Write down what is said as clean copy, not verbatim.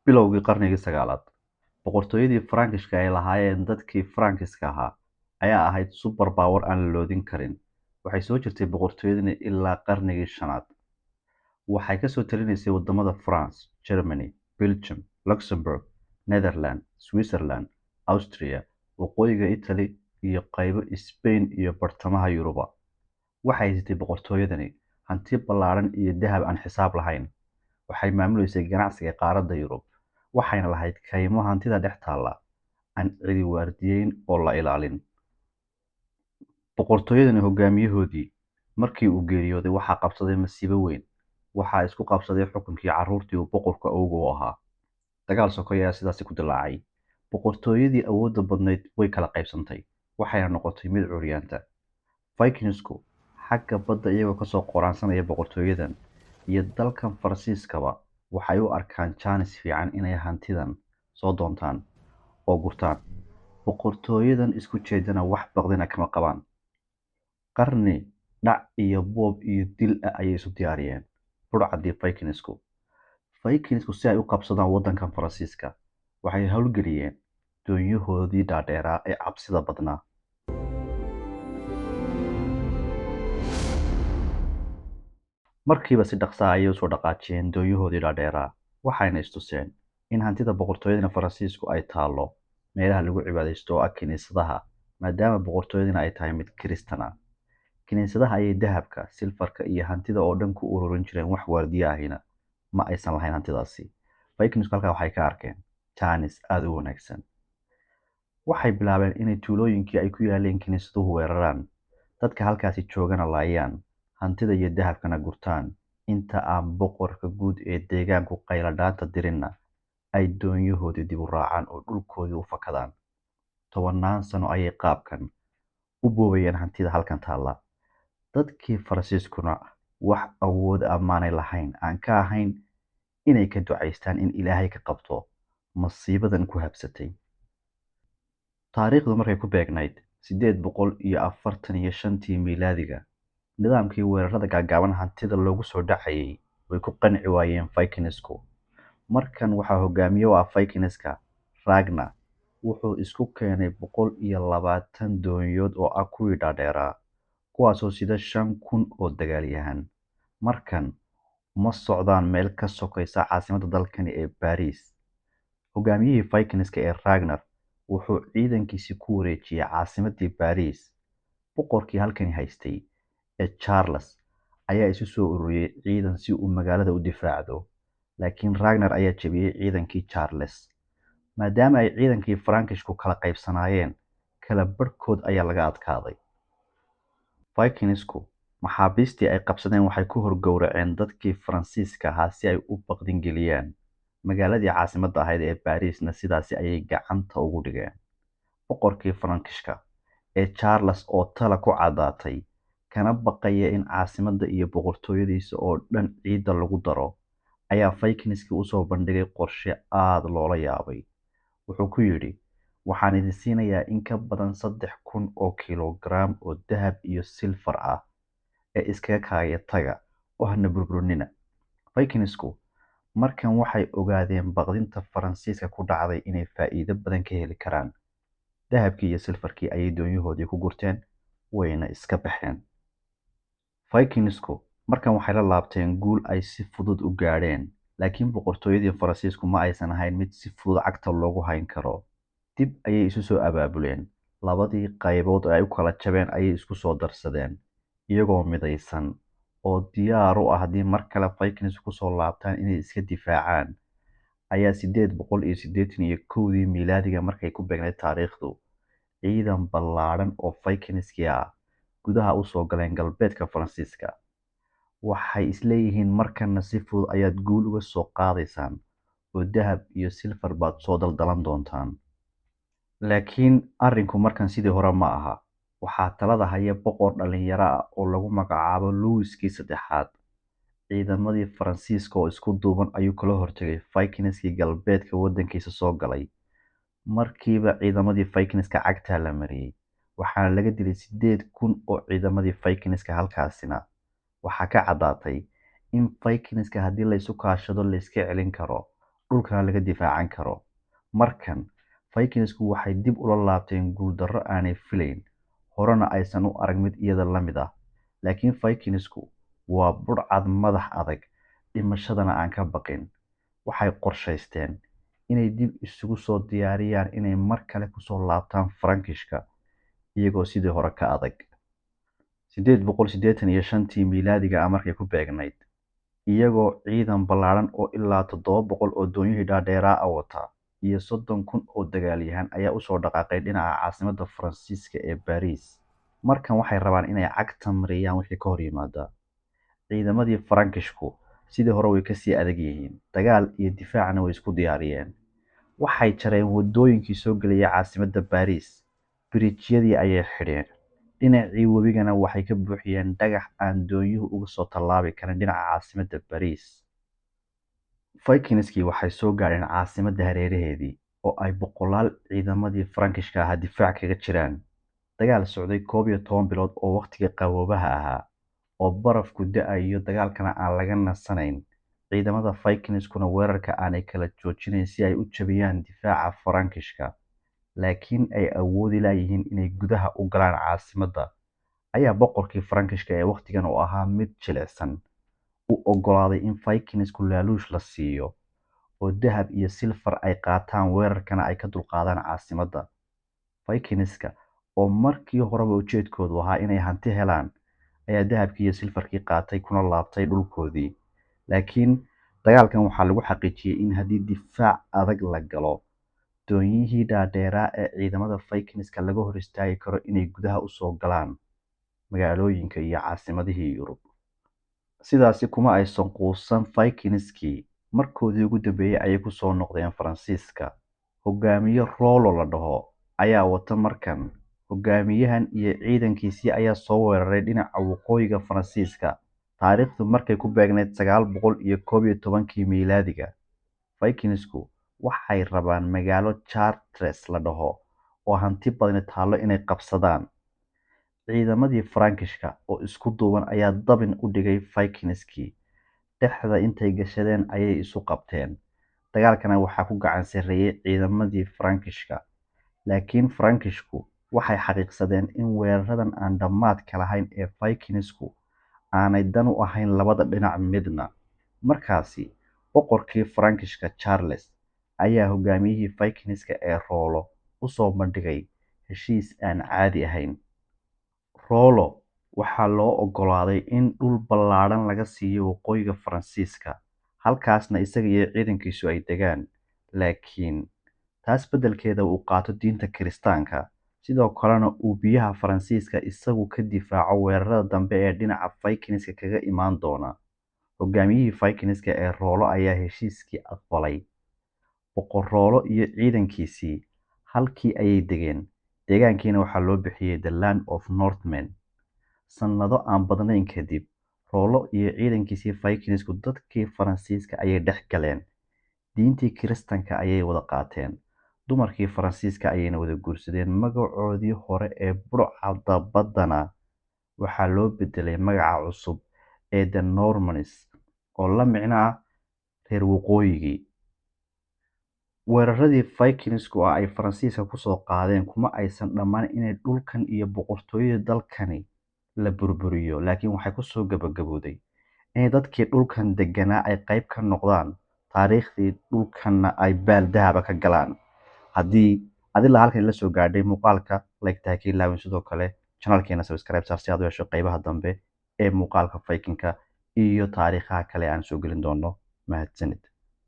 Bilowgii qarnigii 9aad, boqortooyadii Farankiishka ay lahaayeen dadkii Farankiiska ahaa ayaa ahayd super power aan la loodin karin. Waxay soo jirtay boqortooyadani ilaa qarnigii 5aad. Waxay ka soo talinaysay wadamada France, Germany, Belgium, Luxembourg, Netherlands, Switzerland, Austria, waqooyiga Italy iyo qaybo Spain iyo bartamaha Yuruba. Waxay haysatay boqortooyadani hanti ballaaran iyo dahab aan xisaab lahayn. Waxay maamuleysay ganacsiga qaaradda Yurub, waxayna lahayd kaymo hantida dhex taalla aan cidi waardiyeyn oo la ilaalin. Boqortooyadani hogaamiyahoodii markii uu geeriyooday waxaa qabsaday masiibo weyn. Waxaa isku qabsaday xukunkii carruurtii uu boqorka awowga u ahaa. Dagaal sokeeye ayaa sidaasi ku dilaacay. Boqortooyadii awoodda badnayd way kala qaybsantay, waxayna noqotay mid curyaanta. Vikingsku xagga badda iyagoo kasoo qoraansanaya boqortooyadan iyo dalkan Faransiiskaba waxay u arkaan jaanis fiican inay hantidan soo doontaan oo gurtaan. Boqortooyadan isku jeedana wax baqdina kama qabaan. Qarni dhac iyo boob iyo dil ah ayay isu diyaariyeen burcadii Vikingsku. Vikingsku si ay u qabsadaan waddankan Faransiiska waxay howlgeliyeen doonyahoodii dhaadheeraa ee cabsida badnaa. Markiiba si dhaqso ah ayay usoo dhaqaajiyeen doonyahoodii dhaadheeraa, waxayna istuseen in hantida boqortooyadana Faransiisku ay taallo meelaha lagu cibaadaysto oo ah kiniisadaha, maadaama boqortooyadana ay tahay mid Kiristan ah. Kiniisadaha ayay dahabka, silfarka iyo hantida oo dhan ku ururin jireen, wax waardiye ahina ma aysan lahayn hantidaasi. Vikingsku halkaa waxay ka arkeen jaanis aada u wanaagsan. Waxay bilaabeen inay tuulooyinkii ay ku yaaleen kiniisaduhu weeraraan, dadka halkaasi joogana laayaan, hantida iyo dahabkana gurtaan. Inta aan boqorka guud ee deegaanku qayladhaanta dirinna ay doonyahoodii dib u raacaan oo dhulkoodii u fakadaan. 10 sano ayay qaabkan u boobayeen hantida halkan taalla. Dadkii Faransiiskuna wax awood ammaanay lahayn aan ka ahayn inay ka ducaystaan in Ilaahay ka qabto masiibadan ku habsatay. Taariikhdu markay ku beegnayd 845 miilaadiga, nidaamkii weerarada gaagaaban hantida loogu soo dhacayay way ku qanci waayeen Vikingsku. Markan waxaa hogaamiye u ah Vikingska Ragnar. Wuxuu isku keenay 120 doonyood oo ah kuwii dhaadheeraa, kuwaasoo sida 5,000 oo dagaalyahan. Markan uma socdaan meel ka sokaysa caasimadda dalkani ee Paris. Hogaamiyihii Vikingska ee Ragnar wuxuu ciidankiisii ku wareejiyay caasimaddii Paris. Boqorkii halkani haystay ee Charles ayaa isu soo ururiyay ciidan si uu magaalada u difaacdo, laakiin Ragnar ayaa jebiyay ciidankii Charles. Maadaama ay ciidankii Farankiishku kala qaybsanaayeen, kala barhkood ayaa laga adkaaday. Vikingsku maxaabiistii ay qabsadeen waxay ku horgowraceen dadkii Faransiiska ahaa si ay u baqdin geliyaan. Magaaladii caasimadda ahayd ee Parisna sidaasi ayay gacanta ugu dhigeen. Boqorkii Farankiishka ee Charles oo tala ku caddaatay, kana baqaya in caasimadda iyo boqortooyadiisa oo dhan ciidda lagu daro, ayaa Vikingskii usoo bandhigay qorshe aada loola yaabay. Wuxuu ku yidhi, waxaan idin siinayaa in ka badan 3,000 oo kiilogaraam oo dahab iyo silfar ah ee iskaga kaaya taga oo hana burburinina. Vikingsku markan waxay ogaadeen baqdinta Faransiiska ku dhacday inay faa'iido badan ka heli karaan. Dahabkii iyo silfarkii ayay doonyahoodii ku gurteen, wayna iska baxeen. Vikingsku markan waxay la laabteen guul ay si fudud u gaadheen, laakiin boqortooyadii Faransiisku ma aysan ahayn mid si fudud cagta loogu hayn karo. Dib ayay isu soo abaabuleen. Labadii qaybood ee ay u kala jabeen ayay isku soo darsadeen, iyagoo midaysan oo diyaar u ah haddii mar kale Vikingsku kusoo laabtaan inay iska difaacaan. Ayaa 881 miilaadiga markay ku beegnayd taariikhdu, ciidan ballaadhan oo Vikingski ah gudaha usoo galeen galbeedka Faransiiska. Waxay isleeyihiin markana si fudud ayaad guul uga soo qaadaysaan oo dahab iyo silfar baad soo daldalan doontaan. Laakiin arrinku markan sidii hore ma aha. Waxaa talada haya boqor dhalinyaro ah oo lagu magacaabo Louiskii 3aad. Ciidamadii Faransiiska oo isku duuban ayuu kala hortagay Vikingskii galbeedka waddankiisa soo galay. Markiiba ciidamadii Vikingska cagtaa la mariyay, waxaana laga dilay 8,000 oo ciidamadii Vikingska. Halkaasina waxaa ka caddaatay in Vikingska haddii la isu kaashado la iska celin karo, dhulkana laga difaacan karo. Markan, Vikingsku waxay dib ula laabteen guuldarro aanay filayn, horena aysan u arag mid iyada la mid ah. Laakiin Vikingsku waa budhcad madax adag, dhimashadana aan ka baqin. Waxay qorshaysteen inay dib isugu soo diyaariyaan inay mar kale kusoo laabtaan Frankishka, iyagoo sidii hore ka adag. 885tii miilaadiga ah markay ku beegnayd, iyagoo ciidan ballaaran oo ilaa 700 oo doonyihii dhaadheeraa ah wata iyo 30,000 oo dagaalyahan ayaa usoo dhaqaaqay dhinaca caasimadda Faransiiska ee Paris. Markan waxay rabaan inay cagta mariyaan wixii ka hor yimaada. Ciidamadii Frankishku sidii hore way kasii adag yihiin, dagaal iyo difaacna way isku diyaariyeen. Waxay jareen wadooyinkii soo gelaya caasimadda Paris, biriijyadii ayay xidheen, dhinacii webigana waxay ka buuxiyeen dhagax aan doonyuhu uga soo tallaabi karin dhinaca caasimadda Paris. Vikingskii waxay soo gaadheen caasimadda hareeraheedii, oo ay boqolaal ciidamadii Frankishka ahaa difaac kaga jiraan. Dagaal socday 11 bilood oo waqtigii qaboobaha ahaa, oo barafku da'ayo, dagaalkana aan laga nasanayn. Ciidamada Vikingskuna weerarka aanay kala joojinayn si ay u jabiyaan difaaca Frankishka, laakiin ay awoodi laayihiin inay gudaha u galaan caasimadda, ayaa boqorkii Frankishka ee waqtigan oo ahaa mid jilicsan u oggolaaday in Vikingsku laaluush la siiyo, oo dahab iyo silfar ay qaataan weerarkana ay ka dulqaadaan caasimadda. Vikingska oo markii horeba ujeedkoodu ahaa inay hanti helaan, ayaa dahabkii iyo silfarkii qaatay kuna laabtay dhulkoodii. Laakiin dagaalkan waxaa lagu xaqiijiyey in haddii difaac adag la galo, doonyihii dhaadheeraa ee ciidamada Vikingska laga hor istaagi karo inay gudaha usoo galaan magaalooyinka iyo caasimadihii Yurub. Sidaasi kuma aysan quusan Vikingskii, markoodii ugu dambeeyay ayay kusoo noqdeen Faransiiska. Hogaamiye Rollo la dhaho ayaa wata markan. Hogaamiyahan iyo ciidankiisii ayaa soo weeraray dhinaca waqooyiga Faransiiska, taariikhdu markay ku beegnayd 911kii miilaadiga. Vikingsku waxay rabaan magaalo Chartres la dhaho oo hanti badani taallo inay qabsadaan. Ciidamadii Frankishka oo isku duuban ayaa dabin u dhigay Vikingskii, dhexda intay gashadeen ayay isu qabteen. Dagaalkana waxaa ku gacan sarreeyay ciidamadii Frankishka, laakiin Frankishku waxay xaqiiqsadeen in weeraradan aan dhammaadka lahayn ee Vikingsku aanay dan u ahayn labada dhinac midna. Markaasi, boqorkii Frankishka Charles ayaa hogaamiyihii Vikingska ee Rollo u soo bandhigay heshiis aan caadi ahayn. Rollo waxaa loo oggolaaday in dhul ballaaran laga siiyo waqooyiga Faransiiska, halkaasna isaga iyo ciidankiisu ay degaan, laakiin taas beddelkeeda uu qaato diinta Kiristaanka, sidoo kalena uu biyaha Faransiiska isagu ka difaaco weerarada dambe ee dhinaca Vikingska kaga imaan doona. Hogaamiyihii Vikingska ee Rollo ayaa heshiiskii aqbalay. Boqor Rollo iyo ciidankiisii halkii ayay degeen, deegaankiina waxaa loo bixiyey The Land of Northmen. Sannado aan badnayn kadib, Rollo iyo ciidankiisii Vikingsku dadkii Faransiiska ayay dhex galeen, diintii Kiristaanka ayay wada qaateen, dumarkii Faransiiska ayayna wada guursadeen. Magacoodii hore ee budhcadda baddana waxaa loo beddelay magaca cusub ee The Normans, oo la micno ah reer waqooyigii. Weeraradii Vikingsku ay Faransiiska kusoo qaadeen kuma aysan dhammaan inay dhulkan iyo boqortooyada dalkani la burburiyo, laakiin waxay kusoo gabagabowday in dadkii dhulkan deganaa ay qayb ka noqdaan taariikhdii dhulkanna ay baal dahaba ka galaan. Haddii adila halkan la soo gaadhay muuqaalka, like tahay ka ilaawin, sidoo kale channelkeena subscribe saar si aad u hesho qaybaha dambe ee muuqaalka Vikingka iyo taariikhaha kale aan soo gelin doono. Mahadsanid.